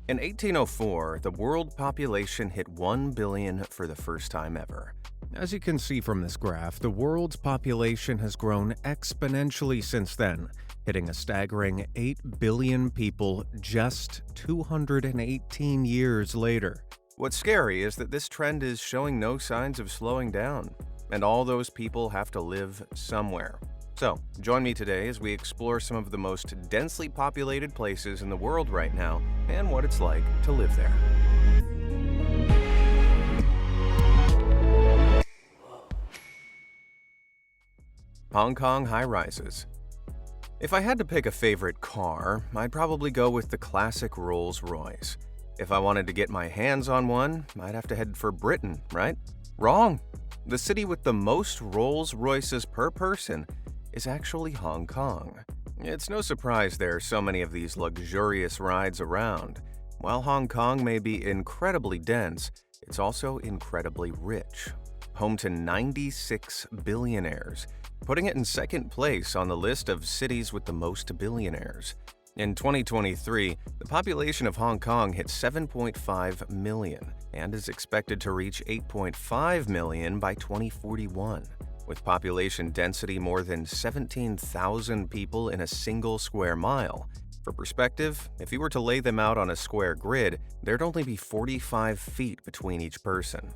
In 1804, the world population hit 1 billion for the first time ever. As you can see from this graph, the world's population has grown exponentially since then, hitting a staggering 8 billion people just 218 years later. What's scary is that this trend is showing no signs of slowing down, and all those people have to live somewhere. So, join me today as we explore some of the most densely populated places in the world right now and what it's like to live there. Hong Kong high-rises. If I had to pick a favorite car, I'd probably go with the classic Rolls-Royce. If I wanted to get my hands on one, I'd have to head for Britain, right? Wrong! The city with the most Rolls-Royces per person is actually Hong Kong. It's no surprise there are so many of these luxurious rides around. While Hong Kong may be incredibly dense, it's also incredibly rich. Home to 96 billionaires, putting it in second place on the list of cities with the most billionaires. In 2023, the population of Hong Kong hit 7.5 million and is expected to reach 8.5 million by 2041. With population density more than 17,000 people in a single square mile. For perspective, if you were to lay them out on a square grid, there'd only be 45 feet between each person.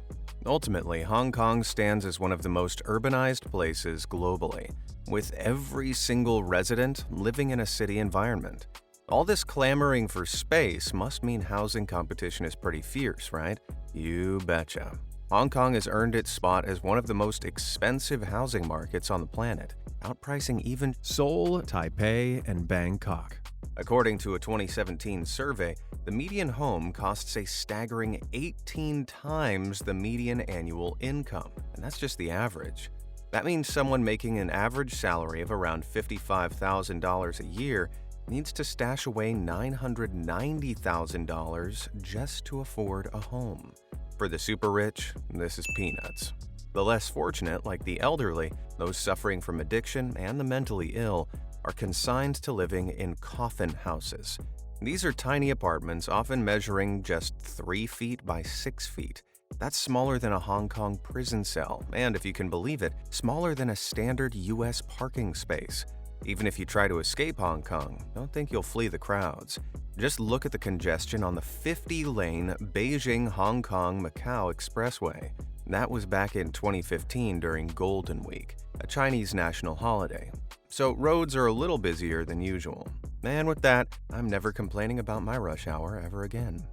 Ultimately, Hong Kong stands as one of the most urbanized places globally, with every single resident living in a city environment. All this clamoring for space must mean housing competition is pretty fierce, right? You betcha. Hong Kong has earned its spot as one of the most expensive housing markets on the planet, outpricing even Seoul, Taipei, and Bangkok. According to a 2017 survey, the median home costs a staggering 18 times the median annual income, and that's just the average. That means someone making an average salary of around $55,000 a year needs to stash away $990,000 just to afford a home. For the super rich, this is peanuts. The less fortunate, like the elderly, those suffering from addiction, and the mentally ill, are consigned to living in coffin houses. These are tiny apartments, often measuring just 3 feet by 6 feet. That's smaller than a Hong Kong prison cell, and if you can believe it, smaller than a standard US parking space. Even if you try to escape Hong Kong, don't think you'll flee the crowds. Just look at the congestion on the 50-lane Beijing-Hong Kong-Macau Expressway. That was back in 2015 during Golden Week, a Chinese national holiday. So roads are a little busier than usual. And with that, I'm never complaining about my rush hour ever again.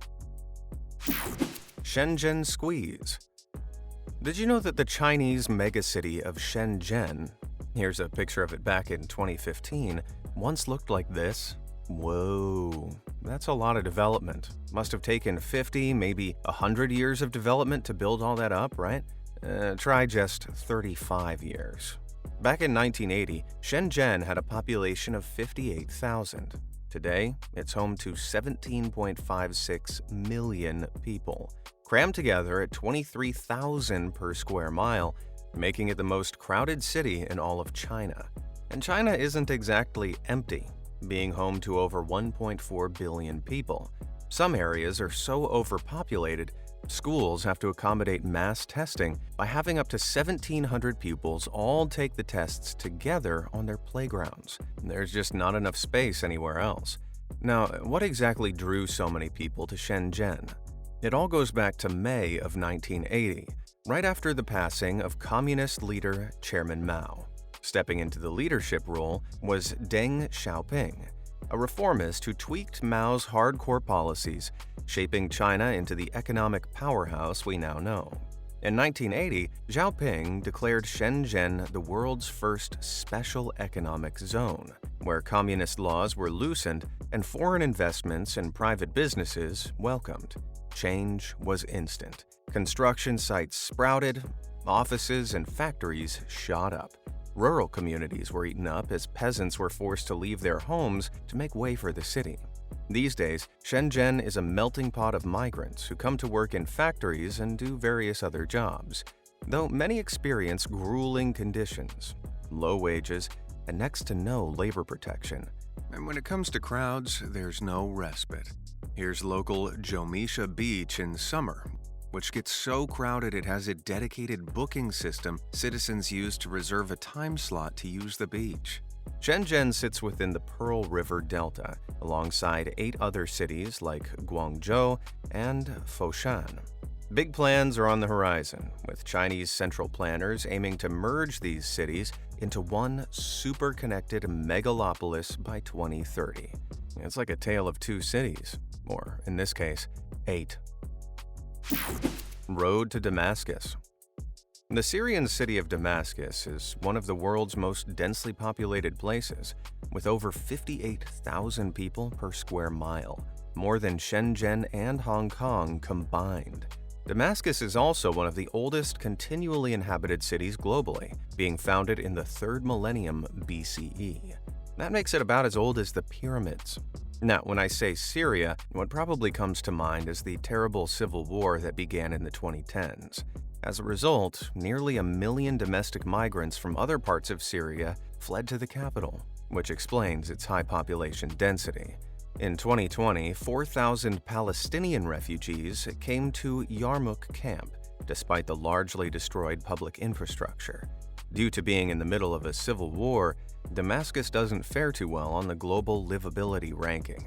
Shenzhen Squeeze. Did you know that the Chinese megacity of Shenzhen, here's a picture of it back in 2015, once looked like this? Whoa, that's a lot of development. Must have taken 50, maybe 100 years of development to build all that up, right? Try just 35 years. Back in 1980, Shenzhen had a population of 58,000. Today, it's home to 17.56 million people, crammed together at 23,000 per square mile, making it the most crowded city in all of China. And China isn't exactly empty, being home to over 1.4 billion people. Some areas are so overpopulated, schools have to accommodate mass testing by having up to 1,700 pupils all take the tests together on their playgrounds. There's just not enough space anywhere else. Now, what exactly drew so many people to Shenzhen? It all goes back to May of 1980, right after the passing of communist leader Chairman Mao. Stepping into the leadership role was Deng Xiaoping, a reformist who tweaked Mao's hardcore policies, shaping China into the economic powerhouse we now know. In 1980, Xiaoping declared Shenzhen the world's first special economic zone, where communist laws were loosened and foreign investments and private businesses welcomed. Change was instant. Construction sites sprouted, offices and factories shot up. Rural communities were eaten up as peasants were forced to leave their homes to make way for the city. These days, Shenzhen is a melting pot of migrants who come to work in factories and do various other jobs, though many experience grueling conditions, low wages, and next to no labor protection. And when it comes to crowds, there's no respite. Here's local Jomisha Beach in summer, which gets so crowded it has a dedicated booking system citizens use to reserve a time slot to use the beach. Shenzhen sits within the Pearl River Delta, alongside 8 other cities like Guangzhou and Foshan. Big plans are on the horizon, with Chinese central planners aiming to merge these cities into one super-connected megalopolis by 2030. It's like a tale of 2 cities, or in this case, 8. Road to Damascus. The Syrian city of Damascus is one of the world's most densely populated places, with over 58,000 people per square mile, more than Shenzhen and Hong Kong combined. Damascus is also one of the oldest continually inhabited cities globally, being founded in the 3rd millennium BCE. That makes it about as old as the pyramids. Now, when I say Syria, what probably comes to mind is the terrible civil war that began in the 2010s. As a result, nearly 1 million domestic migrants from other parts of Syria fled to the capital, which explains its high population density. In 2020, 4,000 Palestinian refugees came to Yarmouk camp, despite the largely destroyed public infrastructure. Due to being in the middle of a civil war, Damascus doesn't fare too well on the global livability ranking.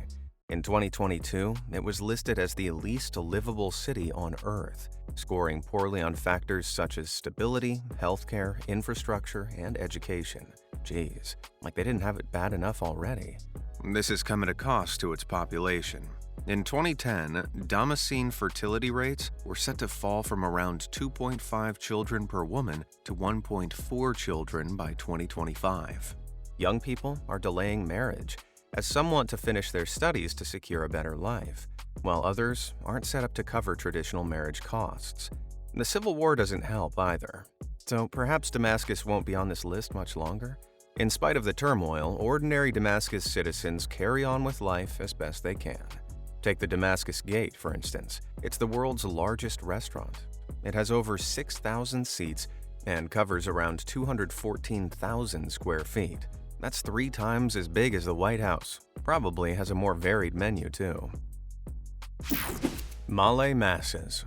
In 2022, it was listed as the least livable city on Earth, scoring poorly on factors such as stability, healthcare, infrastructure, and education. Geez, like they didn't have it bad enough already. This has come at a cost to its population. In 2010, Damascene fertility rates were set to fall from around 2.5 children per woman to 1.4 children by 2025. Young people are delaying marriage, as some want to finish their studies to secure a better life, while others aren't set up to cover traditional marriage costs. The civil war doesn't help either, so perhaps Damascus won't be on this list much longer. In spite of the turmoil, ordinary Damascus citizens carry on with life as best they can. Take the Damascus Gate, for instance. It's the world's largest restaurant. It has over 6,000 seats and covers around 214,000 square feet. That's 3 times as big as the White House. Probably has a more varied menu, too. Malay masses.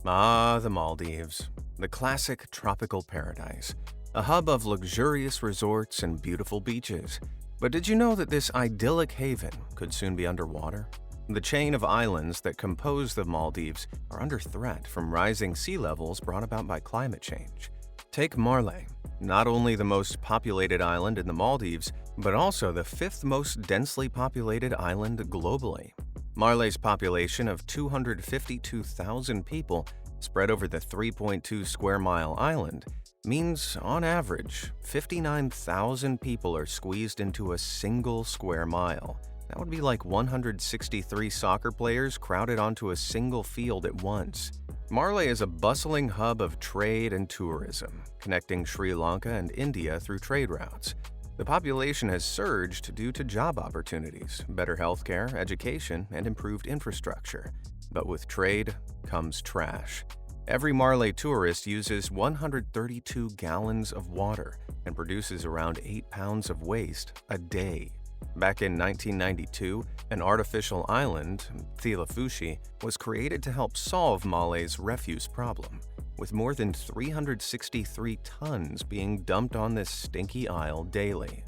Ah, the Maldives. The classic tropical paradise. A hub of luxurious resorts and beautiful beaches. But did you know that this idyllic haven could soon be underwater? The chain of islands that compose the Maldives are under threat from rising sea levels brought about by climate change. Take Marley, not only the most populated island in the Maldives, but also the 5th most densely populated island globally. Marley's population of 252,000 people spread over the 3.2 square mile island means, on average, 59,000 people are squeezed into a single square mile. That would be like 163 soccer players crowded onto a single field at once. Marley is a bustling hub of trade and tourism, connecting Sri Lanka and India through trade routes. The population has surged due to job opportunities, better healthcare, education, and improved infrastructure. But with trade comes trash. Every Marley tourist uses 132 gallons of water and produces around 8 pounds of waste a day. Back in 1992, an artificial island, Thilafushi, was created to help solve Marley's refuse problem, with more than 363 tons being dumped on this stinky isle daily.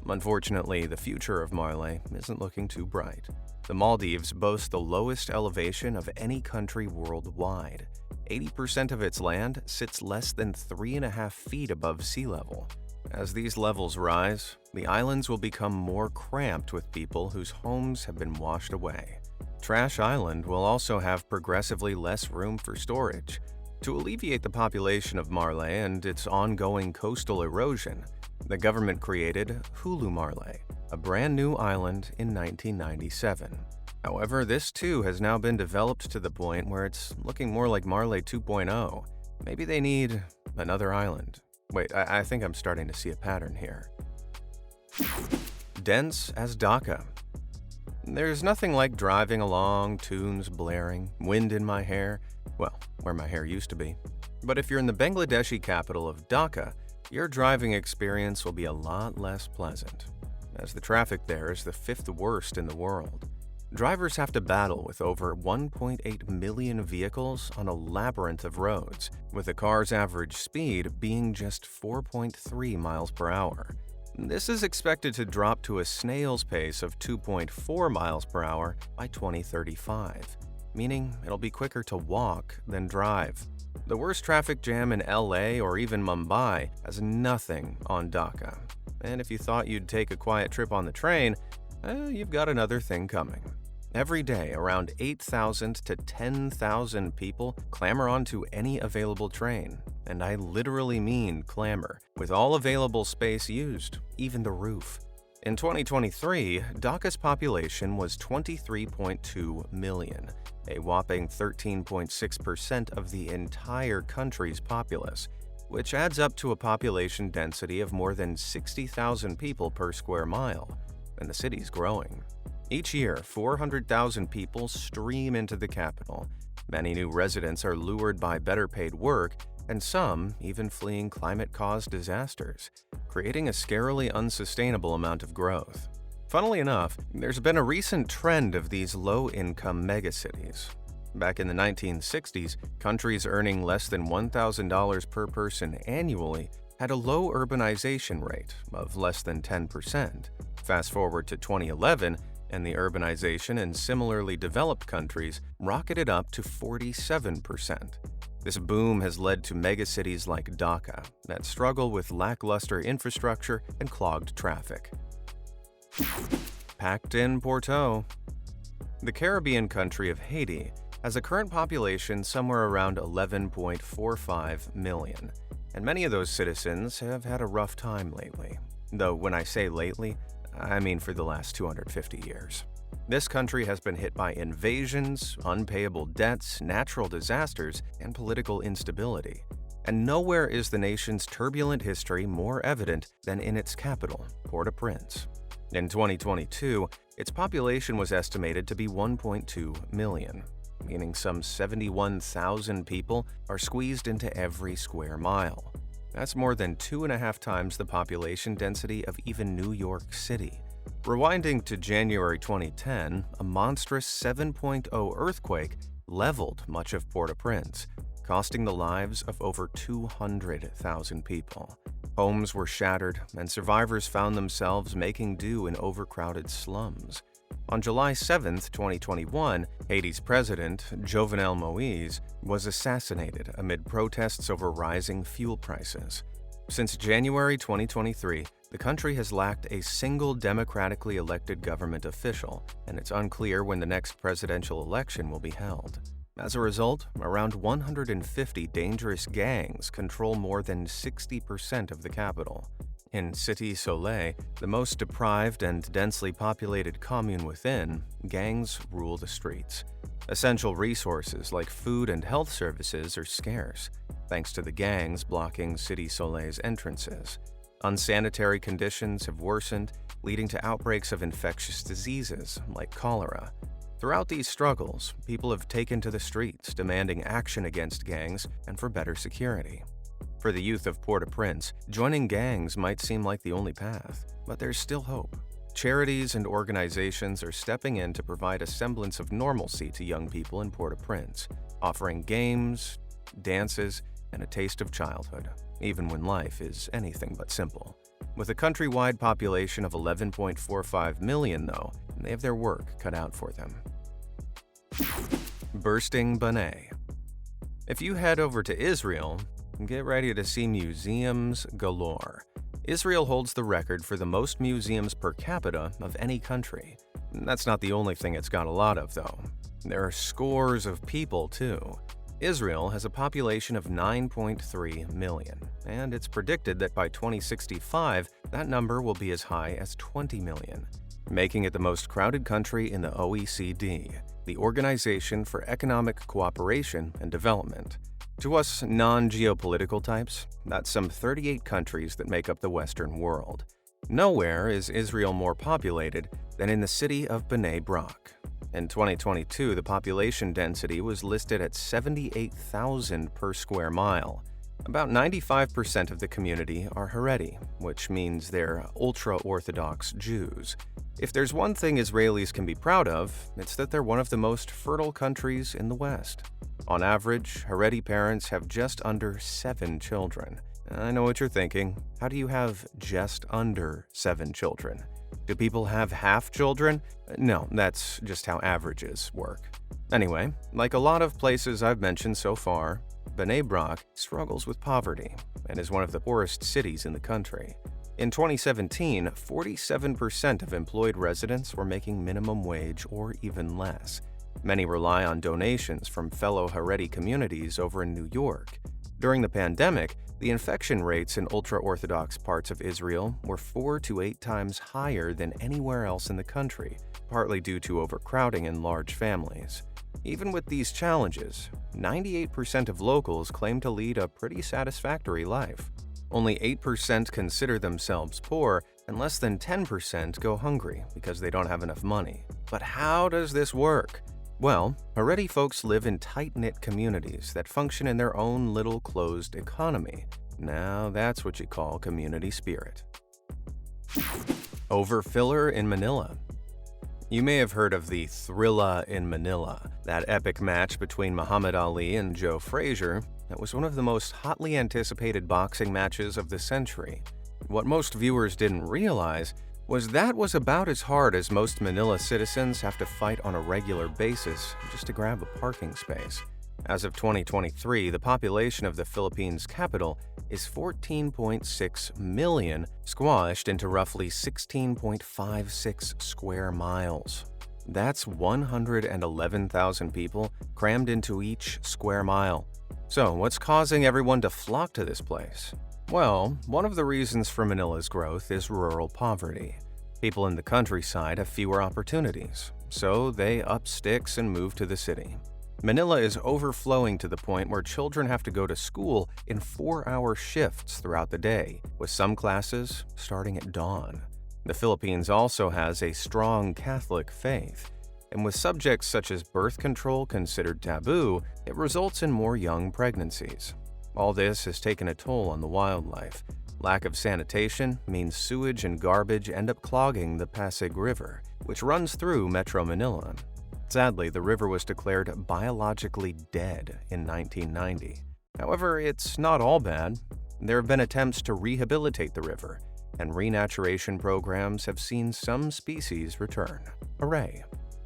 Unfortunately, the future of Marley isn't looking too bright. The Maldives boast the lowest elevation of any country worldwide. 80% of its land sits less than 3.5 feet above sea level. As these levels rise, the islands will become more cramped with people whose homes have been washed away. Trash Island will also have progressively less room for storage. To alleviate the population of Marley and its ongoing coastal erosion, the government created Hulu Marley, a brand new island in 1997. However, this too has now been developed to the point where it's looking more like Marley 2.0. Maybe they need another island. Wait, I think I'm starting to see a pattern here. Dense as Dhaka. There's nothing like driving along, tunes blaring, wind in my hair, well, where my hair used to be. But if you're in the Bangladeshi capital of Dhaka, your driving experience will be a lot less pleasant. as the traffic there is the fifth worst in the world. Drivers have to battle with over 1.8 million vehicles on a labyrinth of roads, with the car's average speed being just 4.3 miles per hour. This is expected to drop to a snail's pace of 2.4 miles per hour by 2035, meaning it'll be quicker to walk than drive. The worst traffic jam in LA or even Mumbai has nothing on Dhaka. And if you thought you'd take a quiet trip on the train, you've got another thing coming. Every day, around 8,000 to 10,000 people clamor onto any available train, and I literally mean clamor, with all available space used, even the roof. In 2023, Dhaka's population was 23.2 million, a whopping 13.6% of the entire country's populace, which adds up to a population density of more than 60,000 people per square mile, and the city's growing. Each year, 400,000 people stream into the capital. Many new residents are lured by better-paid work, and some even fleeing climate-caused disasters, creating a scarily unsustainable amount of growth. Funnily enough, there's been a recent trend of these low-income megacities. Back in the 1960s, countries earning less than $1,000 per person annually had a low urbanization rate of less than 10%. Fast forward to 2011, and the urbanization in similarly developed countries rocketed up to 47%. This boom has led to megacities like Dhaka that struggle with lackluster infrastructure and clogged traffic. Packed in Porto. The Caribbean country of Haiti has a current population somewhere around 11.45 million, and many of those citizens have had a rough time lately. Though when I say lately, I mean for the last 250 years. This country has been hit by invasions, unpayable debts, natural disasters, and political instability. And nowhere is the nation's turbulent history more evident than in its capital, Port-au-Prince. In 2022, its population was estimated to be 1.2 million, meaning some 71,000 people are squeezed into every square mile. That's more than 2.5 times the population density of even New York City. Rewinding to January 2010, a monstrous 7.0 earthquake leveled much of Port-au-Prince, costing the lives of over 200,000 people. Homes were shattered, and survivors found themselves making do in overcrowded slums. On July 7, 2021, Haiti's president, Jovenel Moïse, was assassinated amid protests over rising fuel prices. Since January 2023, the country has lacked a single democratically elected government official, and it's unclear when the next presidential election will be held. As a result, around 150 dangerous gangs control more than 60% of the capital. In Cité Soleil, the most deprived and densely populated commune within, gangs rule the streets. Essential resources like food and health services are scarce, thanks to the gangs blocking Cité Soleil's entrances. Unsanitary conditions have worsened, leading to outbreaks of infectious diseases like cholera. Throughout these struggles, people have taken to the streets demanding action against gangs and for better security. For the youth of Port-au-Prince, joining gangs might seem like the only path, but there's still hope. Charities and organizations are stepping in to provide a semblance of normalcy to young people in Port-au-Prince, offering games, dances, and a taste of childhood, even when life is anything but simple. With a countrywide population of 11.45 million, though, they have their work cut out for them. Bursting B'nai. If you head over to Israel, get ready to see museums galore. Israel holds the record for the most museums per capita of any country. That's not the only thing it's got a lot of, though. There are scores of people, too. Israel has a population of 9.3 million, and it's predicted that by 2065, that number will be as high as 20 million, making it the most crowded country in the OECD, the Organization for Economic Cooperation and Development. To us non-geopolitical types, that's some 38 countries that make up the Western world. Nowhere is Israel more populated than in the city of Bnei Brak. In 2022, the population density was listed at 78,000 per square mile. About 95% of the community are Haredi, which means they're ultra-Orthodox Jews. If there's one thing Israelis can be proud of, it's that they're one of the most fertile countries in the West. On average, Haredi parents have just under 7 children. I know what you're thinking. How do you have just under 7 children? Do people have half children? No, that's just how averages work. Anyway, like a lot of places I've mentioned so far, Bnei Brak struggles with poverty and is one of the poorest cities in the country. In 2017, 47% of employed residents were making minimum wage or even less. Many rely on donations from fellow Haredi communities over in New York. During the pandemic, the infection rates in ultra-Orthodox parts of Israel were 4 to 8 times higher than anywhere else in the country, partly due to overcrowding in large families. Even with these challenges, 98% of locals claim to lead a pretty satisfactory life. Only 8% consider themselves poor, and less than 10% go hungry because they don't have enough money. But how does this work? Well, Haredi folks live in tight-knit communities that function in their own little closed economy. Now that's what you call community spirit. Overfiller in Manila. You may have heard of the Thrilla in Manila, that epic match between Muhammad Ali and Joe Frazier that was one of the most hotly anticipated boxing matches of the century. What most viewers didn't realize was that was about as hard as most Manila citizens have to fight on a regular basis just to grab a parking space. As of 2023, the population of the Philippines' capital is 14.6 million, squashed into roughly 16.56 square miles. That's 111,000 people crammed into each square mile. So, what's causing everyone to flock to this place? Well, one of the reasons for Manila's growth is rural poverty. People in the countryside have fewer opportunities, so they up sticks and move to the city. Manila is overflowing to the point where children have to go to school in 4-hour shifts throughout the day, with some classes starting at dawn. The Philippines also has a strong Catholic faith, and with subjects such as birth control considered taboo, it results in more young pregnancies. All this has taken a toll on the wildlife. Lack of sanitation means sewage and garbage end up clogging the Pasig River, which runs through Metro Manila. Sadly, the river was declared biologically dead in 1990. However, it's not all bad. There have been attempts to rehabilitate the river, and renaturation programs have seen some species return. Hooray!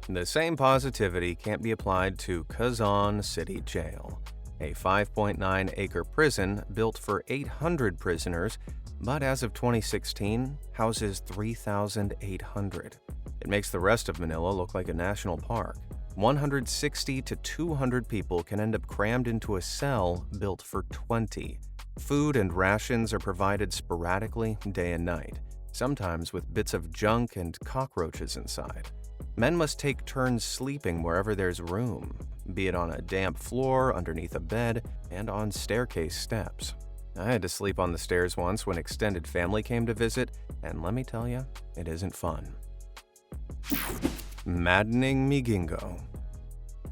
The same positivity can't be applied to Quezon City Jail, a 5.9-acre prison built for 800 prisoners, but as of 2016, houses 3,800. It makes the rest of Manila look like a national park. 160 to 200 people can end up crammed into a cell built for 20. Food and rations are provided sporadically day and night, sometimes with bits of junk and cockroaches inside. Men must take turns sleeping wherever there's room, be it on a damp floor, underneath a bed, and on staircase steps. I had to sleep on the stairs once when extended family came to visit, and let me tell you, it isn't fun. Maddening Migingo.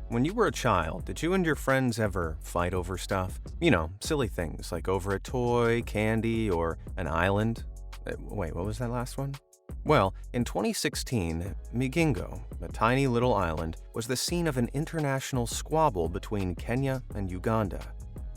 When you were a child, did you and your friends ever fight over stuff? You know, silly things like over a toy, candy, or an island. Wait, what was that last one? Well, in 2016, Migingo, a tiny little island, was the scene of an international squabble between Kenya and Uganda.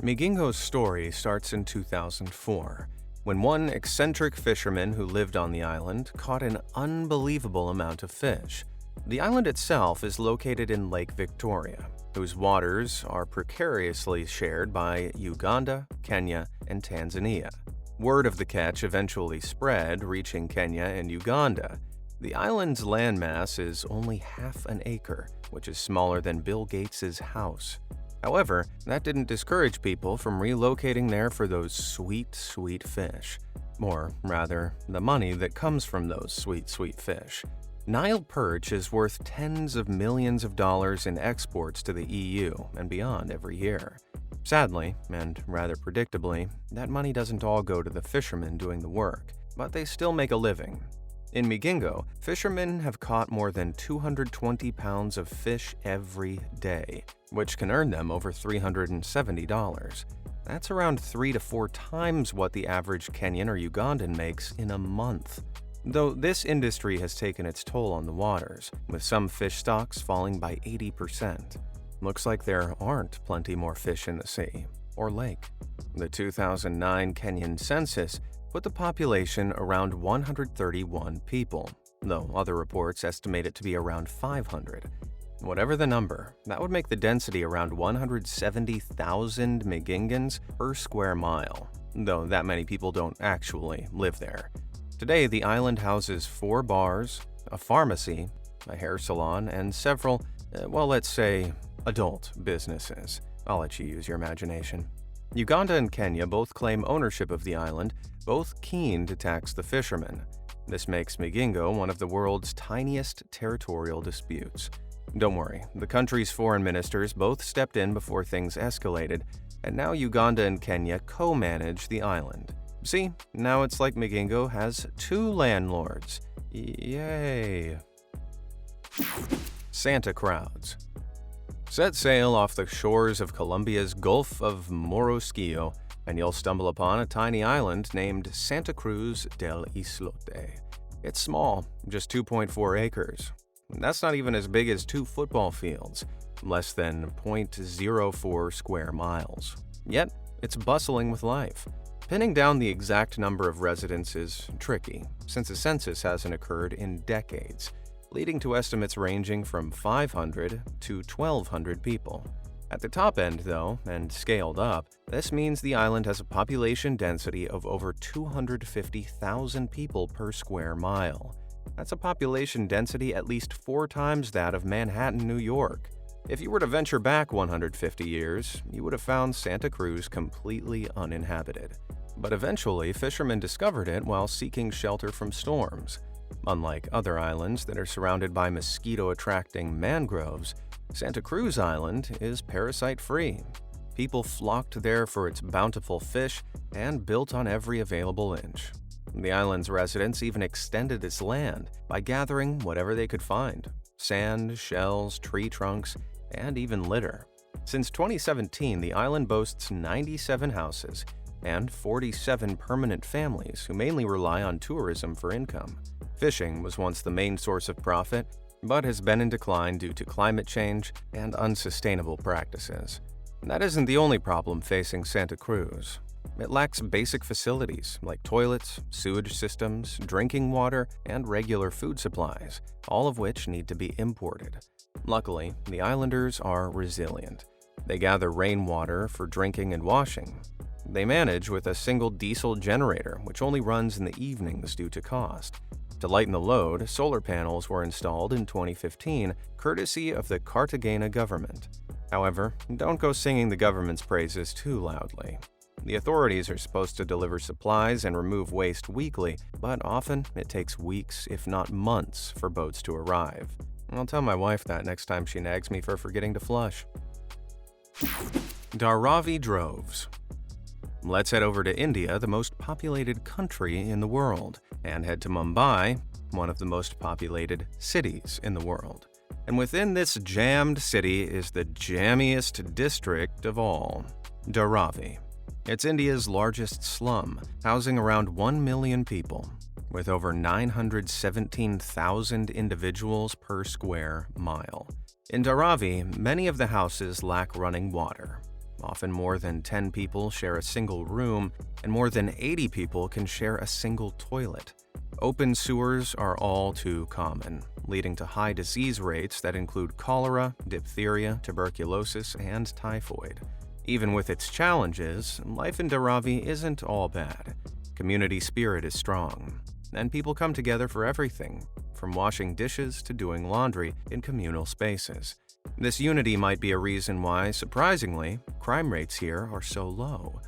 Migingo's story starts in 2004, when one eccentric fisherman who lived on the island caught an unbelievable amount of fish. The island itself is located in Lake Victoria, whose waters are precariously shared by Uganda, Kenya, and Tanzania. Word of the catch eventually spread, reaching Kenya and Uganda. The island's landmass is only half an acre, which is smaller than Bill Gates' house. However, that didn't discourage people from relocating there for those sweet, sweet fish. Or rather, the money that comes from those sweet, sweet fish. Nile perch is worth tens of millions of dollars in exports to the EU and beyond every year. Sadly, and rather predictably, that money doesn't all go to the fishermen doing the work, but they still make a living. In Migingo, fishermen have caught more than 220 pounds of fish every day, which can earn them over $370. That's around 3 to 4 times what the average Kenyan or Ugandan makes in a month. Though this industry has taken its toll on the waters, with some fish stocks falling by 80%. Looks like there aren't plenty more fish in the sea or lake. The 2009 Kenyan census put the population around 131 people, though other reports estimate it to be around 500. Whatever the number, that would make the density around 170,000 Migingans per square mile, though that many people don't actually live there. Today, the island houses 4 bars, a pharmacy, a hair salon, and several, let's say, adult businesses. I'll let you use your imagination. Uganda and Kenya both claim ownership of the island, both keen to tax the fishermen. This makes Migingo one of the world's tiniest territorial disputes. Don't worry, the country's foreign ministers both stepped in before things escalated, and now Uganda and Kenya co-manage the island. See, now it's like Migingo has 2 landlords. Yay! Santa crowds. Set sail off the shores of Colombia's Gulf of Morrosquillo, and you'll stumble upon a tiny island named Santa Cruz del Islote. It's small, just 2.4 acres. That's not even as big as 2 football fields, less than 0.04 square miles. Yet, it's bustling with life. Pinning down the exact number of residents is tricky, since a census hasn't occurred in decades, leading to estimates ranging from 500 to 1,200 people. At the top end, though, and scaled up, this means the island has a population density of over 250,000 people per square mile. That's a population density at least 4 times that of Manhattan, New York. If you were to venture back 150 years, you would have found Santa Cruz completely uninhabited. But eventually, fishermen discovered it while seeking shelter from storms. Unlike other islands that are surrounded by mosquito-attracting mangroves, Santa Cruz Island is parasite-free. People flocked there for its bountiful fish and built on every available inch. The island's residents even extended its land by gathering whatever they could find: sand, shells, tree trunks, and even litter. Since 2017, the island boasts 97 houses and 47 permanent families who mainly rely on tourism for income. Fishing was once the main source of profit, but has been in decline due to climate change and unsustainable practices. That isn't the only problem facing Santa Cruz. It lacks basic facilities like toilets, sewage systems, drinking water, and regular food supplies, all of which need to be imported. Luckily, the islanders are resilient. They gather rainwater for drinking and washing. They manage with a single diesel generator, which only runs in the evenings due to cost. To lighten the load, solar panels were installed in 2015, courtesy of the Cartagena government. However, don't go singing the government's praises too loudly. The authorities are supposed to deliver supplies and remove waste weekly, but often it takes weeks, if not months, for boats to arrive. I'll tell my wife that next time she nags me for forgetting to flush. Dharavi droves. Let's head over to India, the most populated country in the world, and head to Mumbai, one of the most populated cities in the world. And within this jammed city is the jammiest district of all, Dharavi. It's India's largest slum, housing around 1 million people, with over 917,000 individuals per square mile. In Dharavi, many of the houses lack running water. Often more than 10 people share a single room, and more than 80 people can share a single toilet. Open sewers are all too common, leading to high disease rates that include cholera, diphtheria, tuberculosis, and typhoid. Even with its challenges, life in Dharavi isn't all bad. Community spirit is strong, and people come together for everything, from washing dishes to doing laundry in communal spaces. This unity might be a reason why, surprisingly, crime rates here are so low.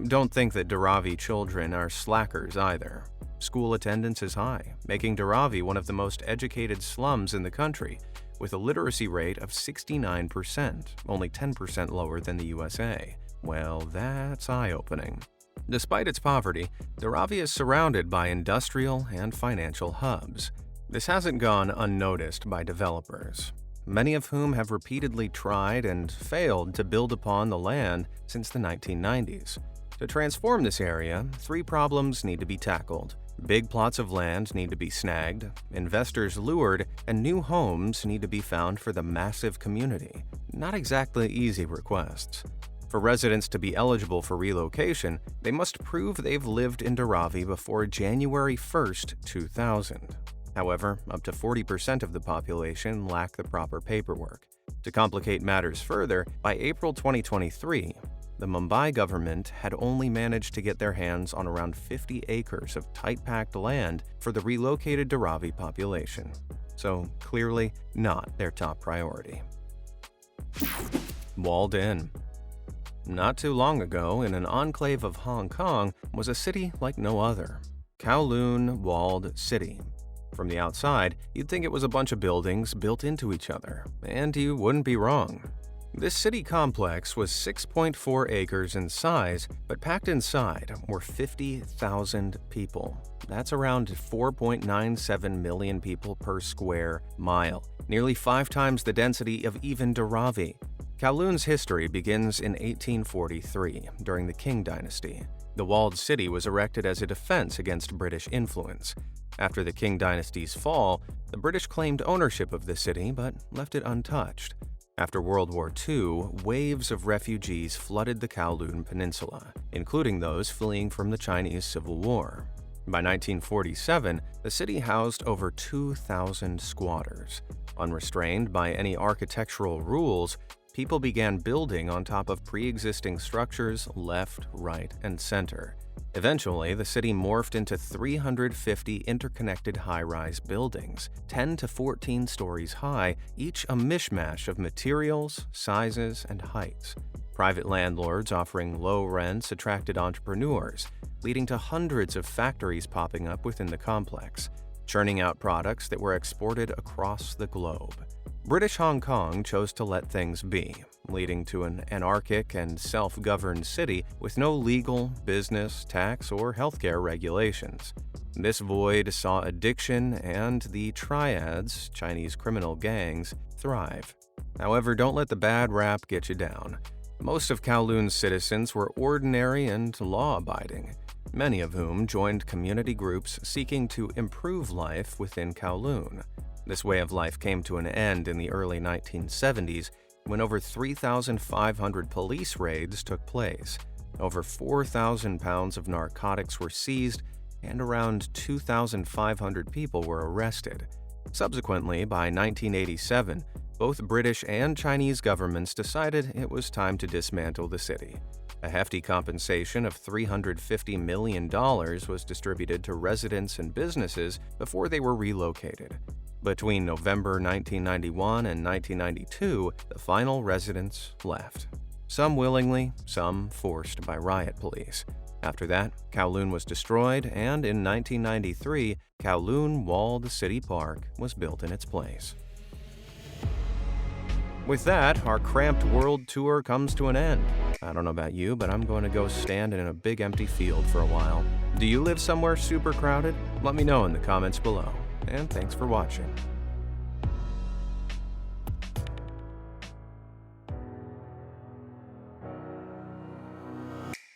Don't think that Dharavi children are slackers either. School attendance is high, making Dharavi one of the most educated slums in the country, with a literacy rate of 69%, only 10% lower than the USA. Well, that's eye-opening. Despite its poverty, Dharavi is surrounded by industrial and financial hubs. This hasn't gone unnoticed by developers. many of whom have repeatedly tried and failed to build upon the land since the 1990s. To transform this area, 3 problems need to be tackled. Big plots of land need to be snagged, investors lured, and new homes need to be found for the massive community. Not exactly easy requests. For residents to be eligible for relocation, they must prove they've lived in Dharavi before January 1, 2000. However, up to 40% of the population lack the proper paperwork. To complicate matters further, by April 2023, the Mumbai government had only managed to get their hands on around 50 acres of tight-packed land for the relocated Dharavi population. So, clearly not their top priority. Walled in. Not too long ago, in an enclave of Hong Kong, was a city like no other. Kowloon Walled City. From the outside, you'd think it was a bunch of buildings built into each other, and you wouldn't be wrong. This city complex was 6.4 acres in size, but packed inside were 50,000 people. That's around 4.97 million people per square mile, nearly 5 times the density of even Dharavi. Kowloon's history begins in 1843, during the Qing dynasty. The walled city was erected as a defense against British influence. After the Qing dynasty's fall, the British claimed ownership of the city but left it untouched. After World War II, waves of refugees flooded the Kowloon Peninsula, including those fleeing from the Chinese Civil War. By 1947, the city housed over 2,000 squatters. Unrestrained by any architectural rules, people began building on top of pre-existing structures left, right, and center. Eventually, the city morphed into 350 interconnected high-rise buildings, 10 to 14 stories high, each a mishmash of materials, sizes, and heights. Private landlords offering low rents attracted entrepreneurs, leading to hundreds of factories popping up within the complex, churning out products that were exported across the globe. British Hong Kong chose to let things be, leading to an anarchic and self-governed city with no legal, business, tax, or healthcare regulations. This void saw addiction and the triads, Chinese criminal gangs, thrive. However, don't let the bad rap get you down. Most of Kowloon's citizens were ordinary and law-abiding, many of whom joined community groups seeking to improve life within Kowloon. This way of life came to an end in the early 1970s when over 3,500 police raids took place, over 4,000 pounds of narcotics were seized, and around 2,500 people were arrested. Subsequently, by 1987, both British and Chinese governments decided it was time to dismantle the city. A hefty compensation of $350 million was distributed to residents and businesses before they were relocated. Between November 1991 and 1992, the final residents left. Some willingly, some forced by riot police. After that, Kowloon was destroyed, and in 1993, Kowloon Walled City Park was built in its place. With that, our cramped world tour comes to an end. I don't know about you, but I'm going to go stand in a big empty field for a while. Do you live somewhere super crowded? Let me know in the comments below. And thanks for watching.